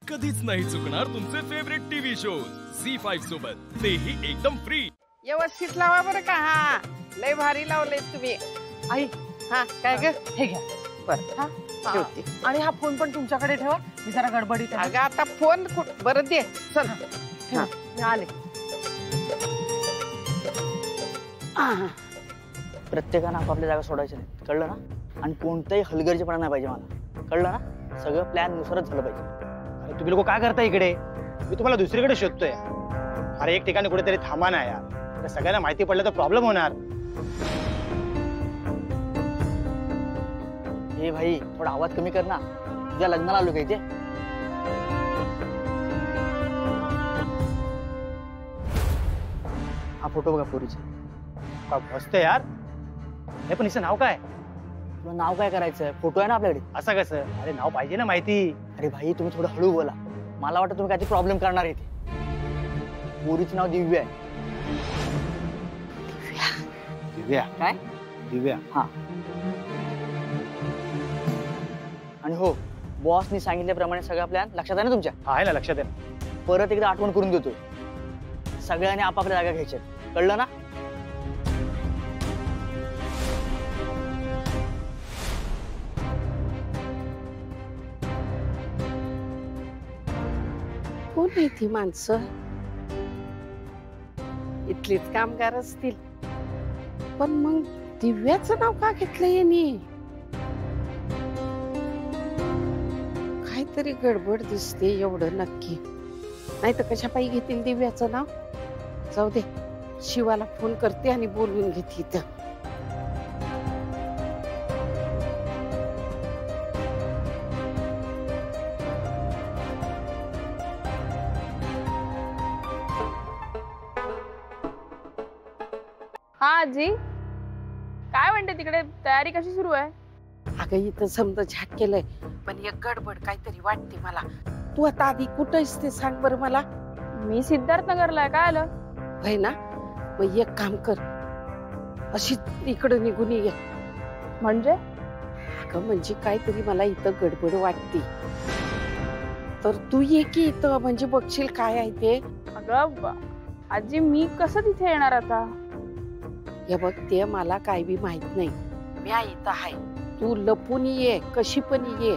कधीच नाही चुकणार तुमचे फेवरेट टीव्ही शोज झी5 सोबत, तेही एकदम फ्री। व्यवस्थित लावा बरं का। हा लय भारी लावले तुम्ही। आई हा काय ग, हे घ्या बरं हा ठेवते। आणि हा फोन पण तुमच्याकडे ठेवा, मी जरा गडबडीत आहे। अगं आता फोन बरं दे, चल ठेवा, मी आले। प्रत्येकानं आपापली जागा सोडायची नाही, कळलं ना? आणि कोणताही हलगर्जीपणा नाही पाहिजे मला, कळलं ना? सगळं प्लॅन नुसारच झालं पाहिजे। अरे तुम्ही लोक काय करता इकडे? मी तुम्हाला दुसरीकडे शोधतोय। अरे एक ठिकाणी कुठेतरी थांबा ना यार, सगळ्यांना माहिती पडलं तर प्रॉब्लेम होणार। हे भाई थोडा आवाज कमी कर ना, तुझ्या लग्नाला आलो का इथे? हा फोटो बघा पोरीचा, का मस्त यार। हे पण हिचं नाव काय? तुला नाव काय करायचं? फोटो आहे ना आपल्याकडे। असं कसं? अरे नाव पाहिजे ना माहिती। अरे भाई तुम्ही थोडं हळू बोला, मला वाटतं तुम्ही काहीतरी प्रॉब्लेम करणार इथे। पोरीचं नाव दिव्या आहे। दिव्या? काय दिव्या? हा। आणि हो, बॉसनी सांगितल्याप्रमाणे सगळा प्लॅन लक्षात आहे ना तुमच्या? आहे ना, लक्षात आहे ना। परत एकदा आठवण करून देतोय, सगळ्यांनी आपापल्या जागा घ्यायच्या, कळलं ना? कोण आहे ती माणसं? इथलीच कामगार असतील, पण मग दिव्याचं नाव का घेतलं यांनी? काहीतरी गडबड दिसते एवढं नक्की, नाही तर कशा पायी घेतील दिव्याचं नाव? जाऊ दे, शिवाला फोन करते आणि बोलवून घेते इथं। हा आजी, काय म्हणते तिकडे? तयारी कशी सुरू आहे? अगं इथं समजा झाक केलंय, पण एक गडबड काहीतरी वाटते मला। तू आता आधी कुठं आहेस ते सांग बरं मला। मी सिद्धार्थनगरला आहे, काय आलं? होय ना, मग एक काम कर, अशी इकडं निघून ये। म्हणजे? अगं म्हणजे काहीतरी मला इथं गडबड वाटते, तर तू ये की इथं, म्हणजे बघशील काय आहे ते। अगं आजी, मी कसं तिथे येणार आता? हे बघ, ते मला काय बी माहित नाही, मी इथं आहे। तू लपून ये, कशी पण ये,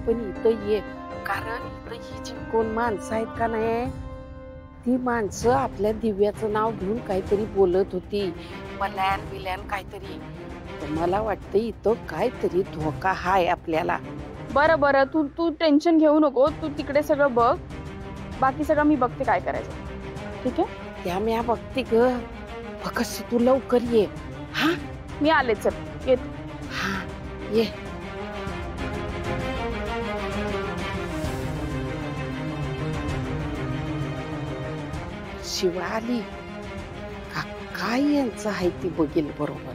पण इथं ये, कारण इथं ही जी कोण माणसं आहेत का नाही, ती माणसं आपल्या दिव्याचं नाव घेऊन काहीतरी बोलत होती, प्लॅन बिलॅन काहीतरी। मला वाटतं इथं काहीतरी धोका हाय आपल्याला। बरं बरं, तू टेन्शन घेऊ नको, तू तिकडे सगळं बघ, बाकी सगळं मी बघते काय करायचं, ठीक आहे? त्या मी बघते ग, फक्त तू लवकर ये। हा मी आले, चल येत। हा ये। शिवा आली का काय यांचं आहे ती बघेल बरोबर।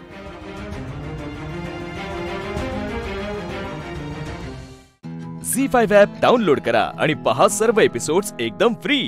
झी5 ॲप डाउनलोड करा आणि पहा सर्व एपिसोड्स एकदम फ्री।